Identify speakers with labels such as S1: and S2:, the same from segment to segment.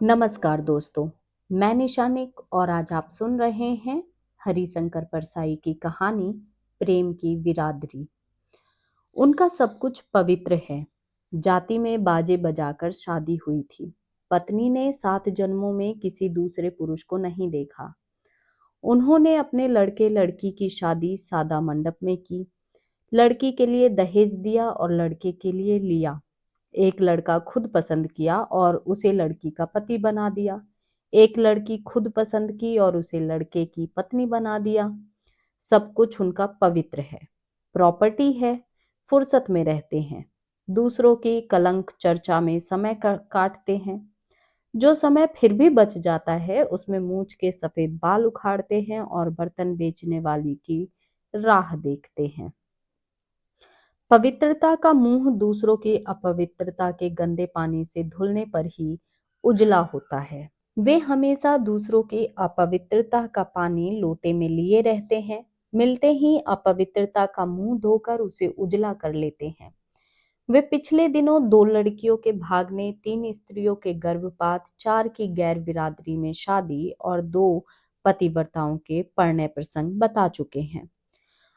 S1: नमस्कार दोस्तों, मैं निशानिक और आज आप सुन रहे हैं हरिशंकर परसाई की कहानी प्रेम की बिरादरी। उनका सब कुछ पवित्र है। जाति में बाजे बजाकर शादी हुई थी। पत्नी ने 7 जन्मों में किसी दूसरे पुरुष को नहीं देखा। उन्होंने अपने लड़के लड़की की शादी सादा मंडप में की। लड़की के लिए दहेज दिया और लड़के के लिए लिया। एक लड़का खुद पसंद किया और उसे लड़की का पति बना दिया। एक लड़की खुद पसंद की और उसे लड़के की पत्नी बना दिया। सब कुछ उनका पवित्र है। प्रॉपर्टी है। फुर्सत में रहते हैं। दूसरों की कलंक चर्चा में समय काटते हैं। जो समय फिर भी बच जाता है उसमें मूछ के सफेद बाल उखाड़ते हैं और बर्तन बेचने वाली की राह देखते हैं। पवित्रता का मुंह दूसरों की अपवित्रता के गंदे पानी से धुलने पर ही उजला होता है। वे हमेशा दूसरों की अपवित्रता का पानी लोटे में लिए रहते हैं। मिलते ही अपवित्रता का मुंह धोकर उसे उजला कर लेते हैं। वे पिछले दिनों 2 लड़कियों के भागने, 3 स्त्रियों के गर्भपात, 4 की गैर बिरादरी में शादी और 2 पतिव्रताओं के परिणय प्रसंग बता चुके हैं।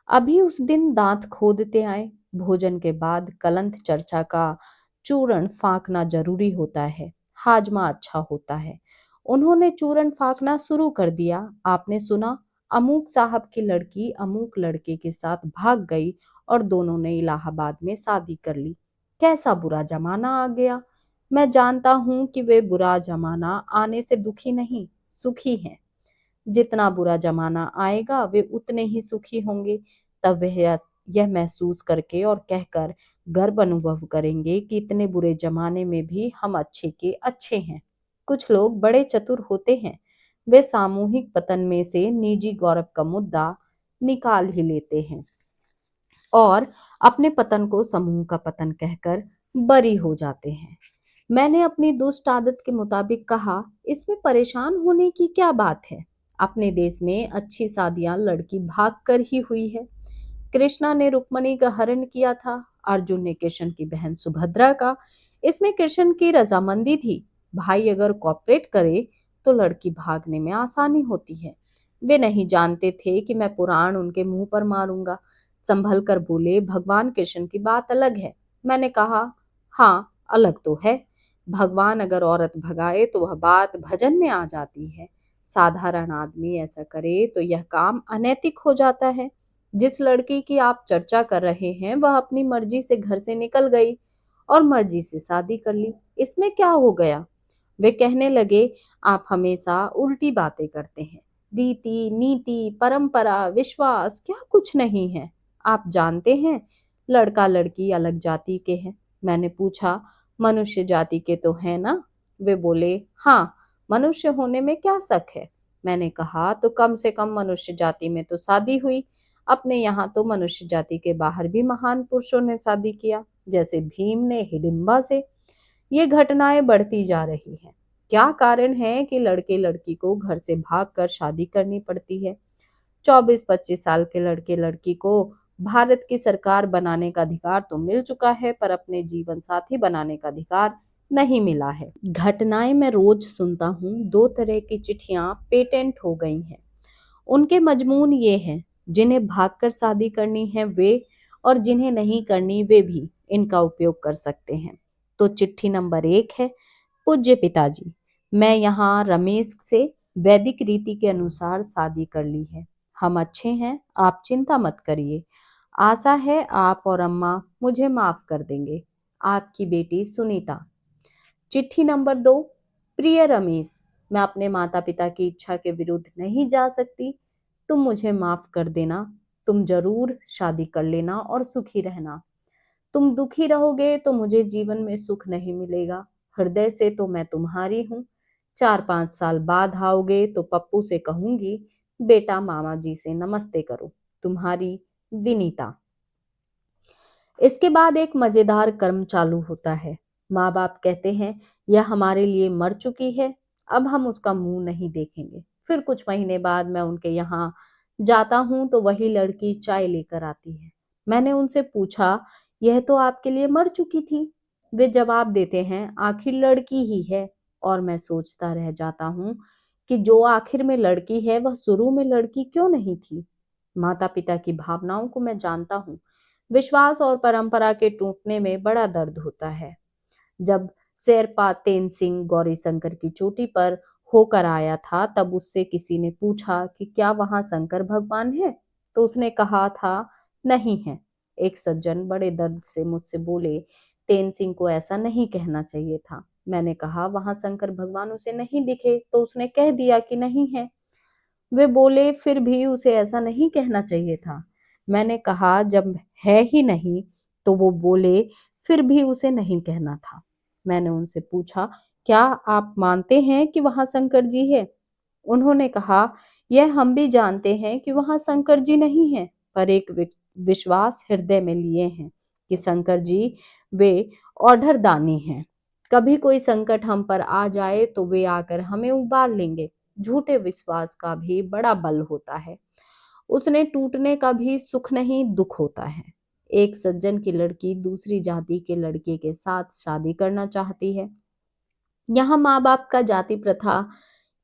S1: अभी उस दिन दांत खोदते आए। भोजन के बाद कलंत चर्चा का चूरण फांकना जरूरी होता है। हाजमा अच्छा होता है। उन्होंने चूरण फांकना शुरू कर दिया। आपने सुना, अमूक साहब की लड़की अमूक लड़के के साथ भाग गई और दोनों ने इलाहाबाद में शादी कर ली। कैसा बुरा जमाना आ गया। मैं जानता हूं कि वे बुरा जमाना आने से दुखी नहीं, सुखी हैं। जितना बुरा जमाना आएगा वे उतने ही सुखी होंगे। तब वह यह महसूस करके और कहकर गर्व अनुभव करेंगे कि इतने बुरे जमाने में भी हम अच्छे के अच्छे हैं। कुछ लोग बड़े चतुर होते हैं। वे सामूहिक पतन में से निजी गौरव का मुद्दा निकाल ही लेते हैं और अपने पतन को समूह का पतन कहकर बरी हो जाते हैं। मैंने अपनी दुष्ट आदत के मुताबिक कहा, इसमें परेशान होने की क्या बात है। अपने देश में अच्छी शादियां लड़की भाग कर ही हुई है। कृष्णा ने रुक्मणी का हरण किया था। अर्जुन ने कृष्ण की बहन सुभद्रा का। इसमें कृष्ण की रजामंदी थी। भाई अगर कॉपरेट करे तो लड़की भागने में आसानी होती है। वे नहीं जानते थे कि मैं पुराण उनके मुंह पर मारूंगा। संभल कर बोले, भगवान कृष्ण की बात अलग है। मैंने कहा, हाँ अलग तो है। भगवान अगर औरत भगाए तो वह बात भजन में आ जाती है। साधारण आदमी ऐसा करे तो यह काम अनैतिक हो जाता है। जिस लड़की की आप चर्चा कर रहे हैं वह अपनी मर्जी से घर से निकल गई और मर्जी से शादी कर ली। इसमें क्या हो गया। वे कहने लगे, आप हमेशा उल्टी बातें करते हैं। रीति नीति परंपरा विश्वास क्या कुछ नहीं है। आप जानते हैं लड़का लड़की अलग जाति के हैं। मैंने पूछा, मनुष्य जाति के तो है ना। वे बोले, हाँ मनुष्य होने में क्या शक है। मैंने कहा, तो कम से कम मनुष्य जाति में तो शादी हुई। अपने यहाँ तो मनुष्य जाति के बाहर भी महान पुरुषों ने शादी किया, जैसे भीम ने हिडिंबा से। ये घटनाएं बढ़ती जा रही हैं। क्या कारण है कि लड़के लड़की को घर से भागकर शादी करनी पड़ती है। 24-25 साल के लड़के लड़की को भारत की सरकार बनाने का अधिकार तो मिल चुका है, पर अपने जीवन साथी बनाने का अधिकार नहीं मिला है। घटनाएं मैं रोज सुनता हूँ। 2 तरह की चिट्ठियां पेटेंट हो गई हैं। उनके मजमून ये हैं, जिन्हें भागकर शादी करनी है वे, और जिन्हें नहीं करनी वे भी इनका उपयोग कर सकते हैं। तो चिट्ठी नंबर 1 है, पूज्य पिताजी, मैं यहाँ रमेश से वैदिक रीति के अनुसार शादी कर ली है। हम अच्छे हैं, आप चिंता मत करिए। आशा है आप और अम्मा मुझे माफ कर देंगे। आपकी बेटी सुनीता। चिट्ठी नंबर 2, प्रिय रमेश, मैं अपने माता पिता की इच्छा के विरुद्ध नहीं जा सकती। तुम मुझे माफ कर देना। तुम जरूर शादी कर लेना और सुखी रहना। तुम दुखी रहोगे तो मुझे जीवन में सुख नहीं मिलेगा। हृदय से तो मैं तुम्हारी हूँ। 4-5 साल बाद आओगे तो पप्पू से कहूंगी, बेटा मामा जी से नमस्ते करो। तुम्हारी विनीता। इसके बाद एक मजेदार कर्म चालू होता है। माँ बाप कहते हैं, यह हमारे लिए मर चुकी है, अब हम उसका मुंह नहीं देखेंगे। फिर कुछ महीने बाद मैं उनके यहाँ जाता हूँ तो वही लड़की चाय लेकर आती है। मैंने उनसे पूछा, यह तो आपके लिए मर चुकी थी। वे जवाब देते हैं, आखिर लड़की ही है, और मैं सोचता रह जाता हूँ कि जो आखिर में लड़की है वह शुरू में लड़की क्यों नहीं थी। माता पिता की भावनाओं को मैं जानता हूँ। विश्वास और परंपरा के टूटने में बड़ा दर्द होता है। जब शेरपा तेनसिंह गौरीशंकर की चोटी पर होकर आया था तब उससे किसी ने पूछा कि क्या वहां शंकर भगवान है, तो उसने कहा था नहीं है। एक सज्जन बड़े दर्द से मुझसे बोले, तेनसिंह को ऐसा नहीं कहना चाहिए था। मैंने कहा वहां शंकर भगवान उसे नहीं दिखे, तो उसने कह दिया कि नहीं है। वे बोले फिर भी उसे ऐसा नहीं कहना चाहिए था। मैंने कहा जब है ही नहीं, तो वो बोले फिर भी उसे नहीं कहना था। मैंने उनसे पूछा क्या आप मानते हैं कि वहां शंकर जी है? उन्होंने कहा यह हम भी जानते हैं कि वहां शंकर जी नहीं है, पर एक विश्वास हृदय में लिए हैं कि शंकर जी वे औढ़रदानी हैं। कभी कोई संकट हम पर आ जाए तो वे आकर हमें उबार लेंगे। झूठे विश्वास का भी बड़ा बल होता है। उसने टूटने का भी सुख नहीं दुख होता है। एक सज्जन की लड़की दूसरी जाति के लड़के के साथ शादी करना चाहती है। यहाँ माँ बाप का जाति प्रथा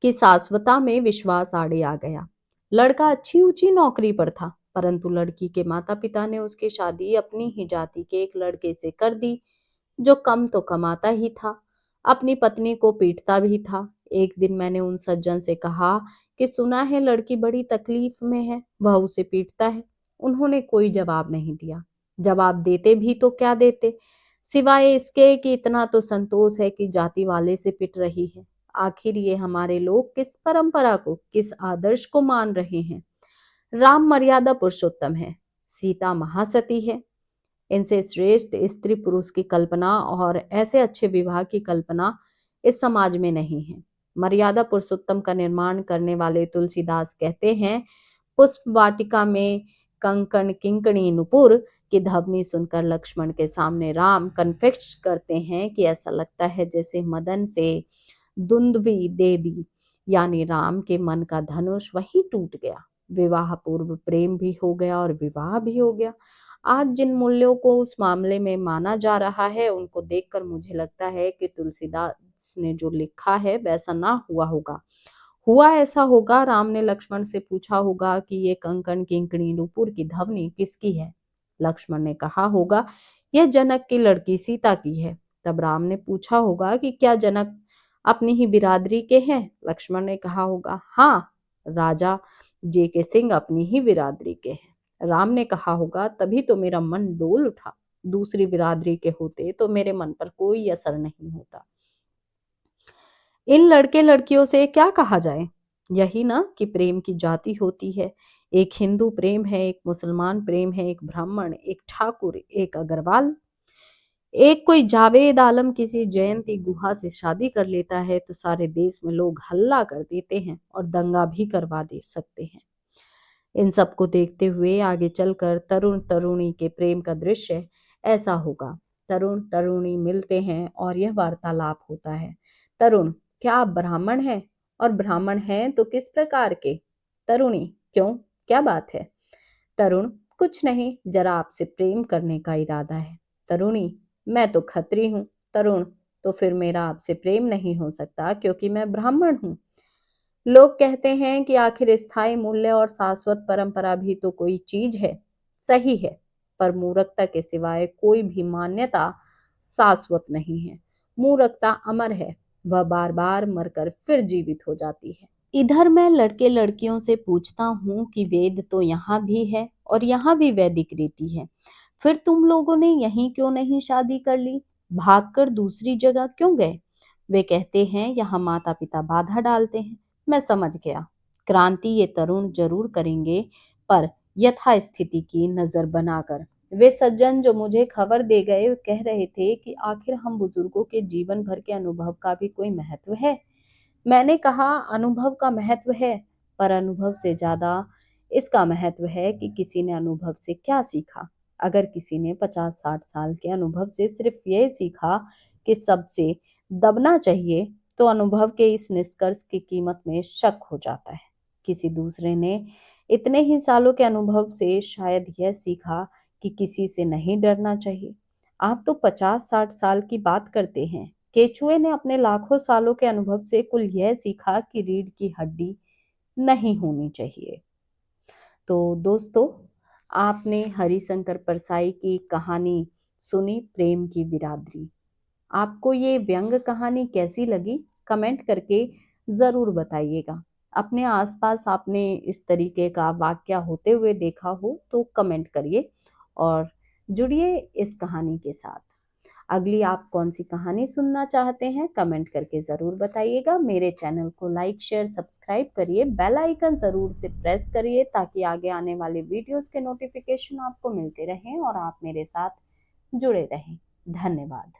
S1: की शाश्वता में विश्वास आड़े आ गया। लड़का अच्छी ऊंची नौकरी पर था, परंतु लड़की के माता पिता ने उसकी शादी अपनी ही जाति के एक लड़के से कर दी जो कम तो कमाता ही था, अपनी पत्नी को पीटता भी था। एक दिन मैंने उन सज्जन से कहा कि सुना है लड़की बड़ी तकलीफ में है, वह उसे पीटता है। उन्होंने कोई जवाब नहीं दिया। जवाब देते भी तो क्या देते, सिवाय इसके कि इतना तो संतोष है कि जाति वाले से पिट रही है। आखिर ये हमारे लोग किस परंपरा को, किस आदर्श को मान रहे हैं? राम मर्यादा पुरुषोत्तम है, सीता महासती है। इनसे श्रेष्ठ स्त्री पुरुष की कल्पना और ऐसे अच्छे विवाह की कल्पना इस समाज में नहीं है। मर्यादा पुरुषोत्तम का निर्माण करने वाले तुलसीदास कहते हैं, पुष्प वाटिका में कंकण किंकणी नुपुर की ध्वनि सुनकर लक्ष्मण के सामने राम कन्फेक्श करते हैं कि ऐसा लगता है जैसे मदन से दुंदवी दे दी, यानी राम के मन का धनुष वहीं टूट गया। विवाह पूर्व प्रेम भी हो गया और विवाह भी हो गया। आज जिन मूल्यों को उस मामले में माना जा रहा है उनको देखकर मुझे लगता है कि तुलसीदास ने जो लिखा है वैसा ना हुआ होगा। हुआ ऐसा होगा, राम ने लक्ष्मण से पूछा होगा कि ये कंकण किंकणी नूपुर की ध्वनि किसकी है। लक्ष्मण ने कहा होगा यह जनक की लड़की सीता की है। तब राम ने पूछा होगा कि क्या जनक अपनी ही बिरादरी के हैं। लक्ष्मण ने कहा होगा हाँ, राजा जे के सिंह अपनी ही बिरादरी के हैं। राम ने कहा होगा तभी तो मेरा मन डोल उठा, दूसरी बिरादरी के होते तो मेरे मन पर कोई असर नहीं होता। इन लड़के लड़कियों से क्या कहा जाए? यही ना कि प्रेम की जाति होती है। एक हिंदू प्रेम है, एक मुसलमान प्रेम है, एक ब्राह्मण, एक ठाकुर, एक अग्रवाल। एक कोई जावेद आलम किसी जयंती गुहा से शादी कर लेता है तो सारे देश में लोग हल्ला कर देते हैं और दंगा भी करवा दे सकते हैं। इन सब को देखते हुए आगे चलकर तरुण तरुणी के प्रेम का दृश्य ऐसा होगा। तरुण तरुणी मिलते हैं और यह वार्तालाप होता है। तरुण, क्या आप ब्राह्मण हैं? और ब्राह्मण हैं तो किस प्रकार के? तरुणी, क्यों, क्या बात है? तरुण, कुछ नहीं, जरा आपसे प्रेम करने का इरादा है। तरुणी, मैं तो खत्री हूँ। तरुण, तो फिर मेरा आपसे प्रेम नहीं हो सकता क्योंकि मैं ब्राह्मण हूँ। लोग कहते हैं कि आखिर स्थायी मूल्य और शाश्वत परंपरा भी तो कोई चीज है। सही है, पर मूर्खता के सिवाय कोई भी मान्यता शाश्वत नहीं है। मूर्खता अमर है, वह बार बार मरकर फिर जीवित हो जाती है। इधर मैं लड़के लड़कियों से पूछता हूँ कि वेद तो यहाँ भी है और यहाँ भी वैदिक रीति है, फिर तुम लोगों ने यहीं क्यों नहीं शादी कर ली, भागकर दूसरी जगह क्यों गए? वे कहते हैं यहाँ माता पिता बाधा डालते हैं। मैं समझ गया, क्रांति ये तरुण जरूर करेंगे, पर यथा स्थिति की नजर बनाकर। वे सज्जन जो मुझे खबर दे गए कह रहे थे कि आखिर हम बुजुर्गों के जीवन भर के अनुभव का भी कोई महत्व है। मैंने कहा अनुभव का महत्व है, पर अनुभव से ज्यादा इसका महत्व है कि किसी ने अनुभव से क्या सीखा। अगर किसी ने 50-60 साल के अनुभव से सिर्फ ये सीखा कि सबसे दबना चाहिए, तो अनुभव के इस निष्कर्ष की कीमत में शक हो जाता है। किसी दूसरे ने इतने ही सालों के अनुभव से शायद यह सीखा कि किसी से नहीं डरना चाहिए। आप तो 50-60 साल की बात करते हैं, केचुए ने अपने लाखों सालों के अनुभव से कुल यह सीखा कि रीढ़ की हड्डी नहीं होनी चाहिए। तो दोस्तों, आपने हरिशंकर परसाई की कहानी सुनी, प्रेम की बिरादरी। आपको ये व्यंग कहानी कैसी लगी? कमेंट करके जरूर बताइएगा। अपने आसपास आपने इस तरीके का वाक्या होते हुए देखा हो तो कमेंट करिए और जुड़िए इस कहानी के साथ। अगली आप कौन सी कहानी सुनना चाहते हैं कमेंट करके ज़रूर बताइएगा। मेरे चैनल को लाइक शेयर सब्सक्राइब करिए, बेल आइकन ज़रूर से प्रेस करिए ताकि आगे आने वाले वीडियोस के नोटिफिकेशन आपको मिलते रहें और आप मेरे साथ जुड़े रहें। धन्यवाद।